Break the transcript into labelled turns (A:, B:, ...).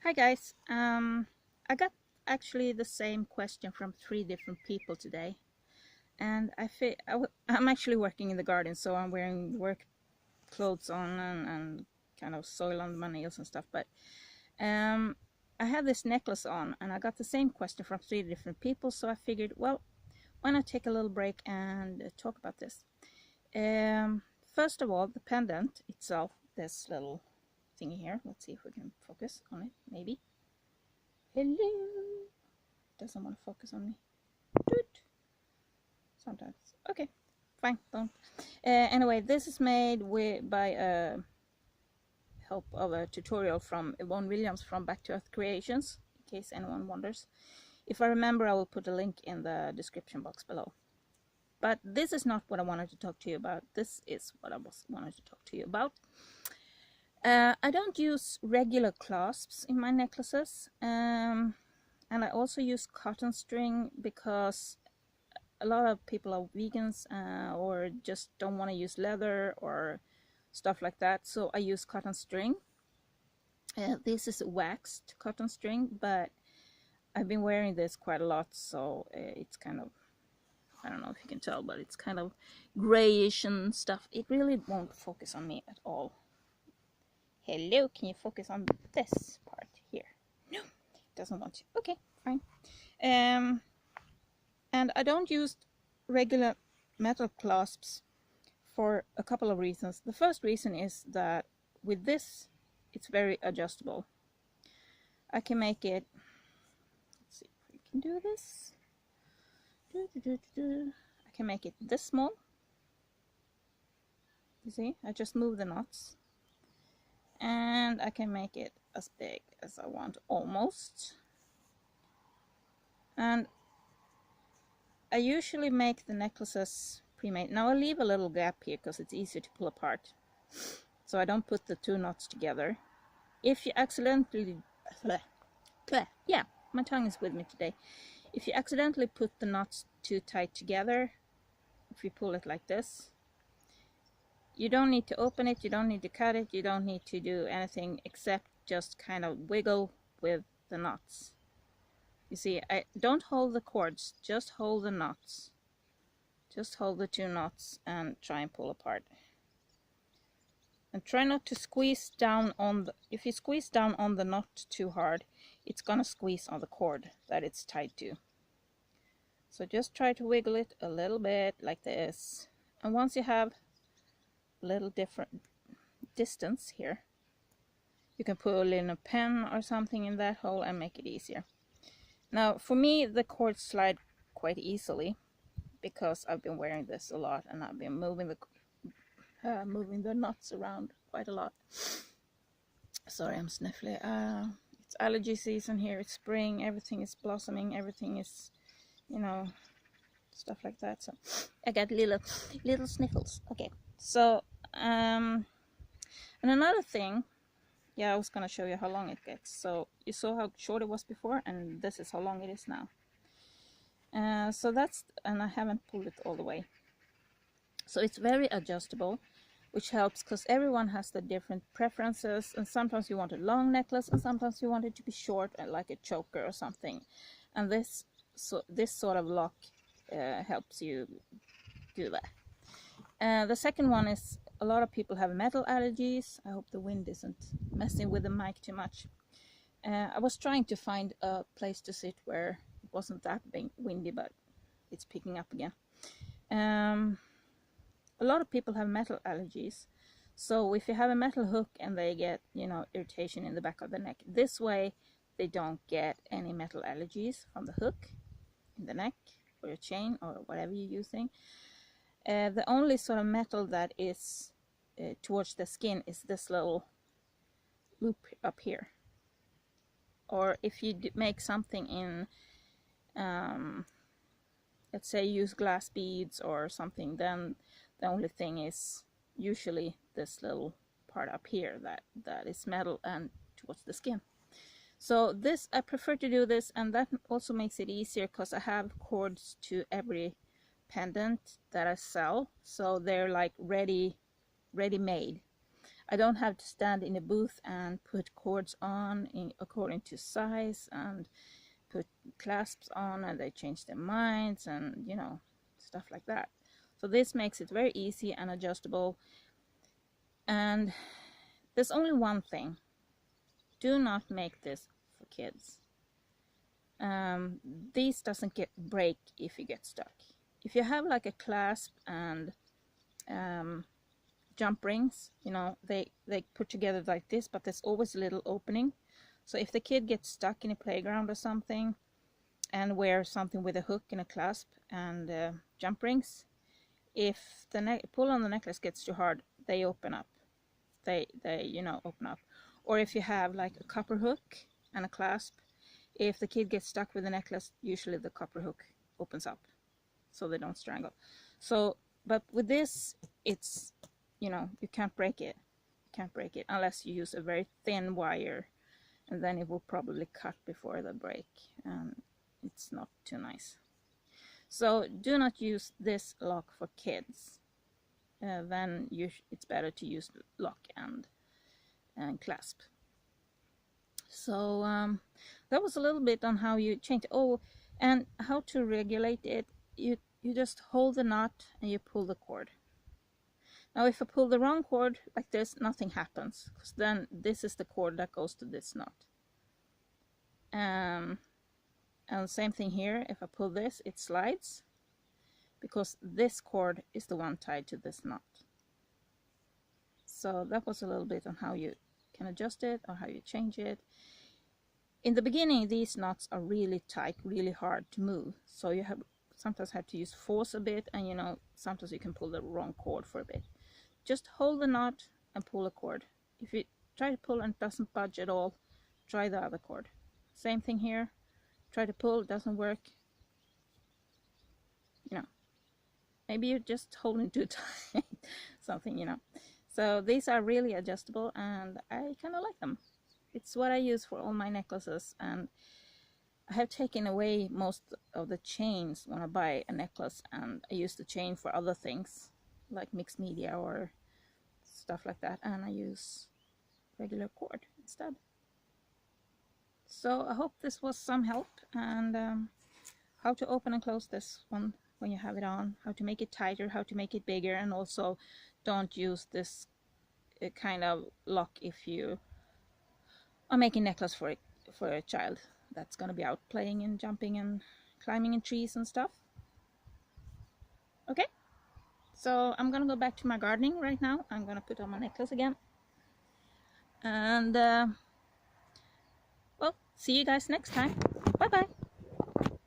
A: Hi guys. I got actually the same question from 3 different people today, and I'm actually working in the garden, so I'm wearing work clothes on and kind of soil on my nails and stuff. But um, I have this necklace on, and I got the same question from 3 different people, so I figured, well, why not take a little break and talk about this? First of all, the pendant itself, this little thingy here. Let's see if we can focus on it, maybe. Hello. Doesn't want to focus on me. Doot. Sometimes. Okay, fine, don't. Anyway, this is made by help of a tutorial from Yvonne Williams from Back to Earth Creations, in case anyone wonders. If I remember, I will put a link in the description box below. But this is not what I wanted to talk to you about. This is what I wanted to talk to you about. I don't use regular clasps in my necklaces, and I also use cotton string because a lot of people are vegans or just don't want to use leather or stuff like that, so I use cotton string. This is waxed cotton string, but I've been wearing this quite a lot, so it's kind of, I don't know if you can tell, but it's kind of grayish and stuff. It really won't focus on me at all. Hello, can you focus on this part here? No, it doesn't want to. Okay, fine. And I don't use regular metal clasps for a couple of reasons. The first reason is that with this, it's very adjustable. I can make it, let's see if we can do this. I can make it this small. You see, I just move the knots. And I can make it as big as I want, almost. And I usually make the necklaces pre-made. Now I leave a little gap here because it's easier to pull apart. So I don't put the 2 knots together. If you accidentally, yeah, my tongue is with me today. If you accidentally put the knots too tight together, if you pull it like this, you don't need to open it, you don't need to cut it, you don't need to do anything except just kind of wiggle with the knots. You see, I don't hold the cords, just hold the knots. Just hold the 2 knots and try and pull apart. And try not to squeeze down on the, if you squeeze down on the knot too hard, it's gonna squeeze on the cord that it's tied to. So just try to wiggle it a little bit like this. And once you have a little different distance here, you can put in a pen or something in that hole and make it easier. Now for me, the cords slide quite easily because I've been wearing this a lot and I've been moving the knots around quite a lot. Sorry, I'm sniffly. It's allergy season here. It's spring. Everything is blossoming. Everything is, you know, stuff like that. So I got little sniffles. Okay. So and another thing, yeah, I was gonna show you how long it gets. So you saw how short it was before, and this is how long it is now. So that's, and I haven't pulled it all the way. So it's very adjustable, which helps because everyone has the different preferences, and sometimes you want a long necklace and sometimes you want it to be short, like a choker or something. And this sort of lock helps you do that. The second one is, a lot of people have metal allergies. I hope the wind isn't messing with the mic too much. I was trying to find a place to sit where it wasn't that windy, but it's picking up again. A lot of people have metal allergies, so if you have a metal hook and they get, you know, irritation in the back of the neck, this way they don't get any metal allergies from the hook in the neck or your chain or whatever you're using. The only sort of metal that is towards the skin is this little loop up here. Or if you make something in, let's say use glass beads or something, then the only thing is usually this little part up here that is metal and towards the skin. So this, I prefer to do this, and that also makes it easier because I have cords to every pendant that I sell, so they're like ready-made. I don't have to stand in a booth and put cords on according to size and put clasps on, and they change their minds and, you know, stuff like that. So this makes it very easy and adjustable. And there's only one thing: do not make this for kids. These doesn't break if you get stuck. If you have like a clasp and jump rings, you know, they put together like this, but there's always a little opening. So if the kid gets stuck in a playground or something and wears something with a hook and a clasp and jump rings, if the pull on the necklace gets too hard, they open up. They you know, open up. Or if you have like a copper hook and a clasp, if the kid gets stuck with the necklace, usually the copper hook opens up so they don't strangle. So, but with this, it's, you know, you can't break it. You can't break it unless you use a very thin wire, and then it will probably cut before the break, and it's not too nice. So do not use this lock for kids. Then it's better to use lock and clasp. So that was a little bit on how you change. Oh, and how to regulate it. You just hold the knot and you pull the cord. Now if I pull the wrong cord like this, nothing happens, because then this is the cord that goes to this knot. And same thing here, if I pull this, it slides, because this cord is the one tied to this knot. So that was a little bit on how you can adjust it or how you change it. In the beginning, these knots are really tight, really hard to move, so you sometimes have to use force a bit, and you know, sometimes you can pull the wrong cord for a bit. Just hold the knot and pull a cord. If you try to pull and it doesn't budge at all, try the other cord. Same thing here. Try to pull, it doesn't work. You know, maybe you're just holding too tight, something, you know. So these are really adjustable, and I kind of like them. It's what I use for all my necklaces, and I have taken away most of the chains when I buy a necklace, and I use the chain for other things like mixed media or stuff like that, and I use regular cord instead. So I hope this was some help, and how to open and close this one when you have it on, how to make it tighter, how to make it bigger, and also don't use this kind of lock if you are making a necklace for a child that's going to be out playing and jumping and climbing in trees and stuff. Okay, so I'm going to go back to my gardening right now. I'm going to put on my necklace again, and well, see you guys next time. Bye bye.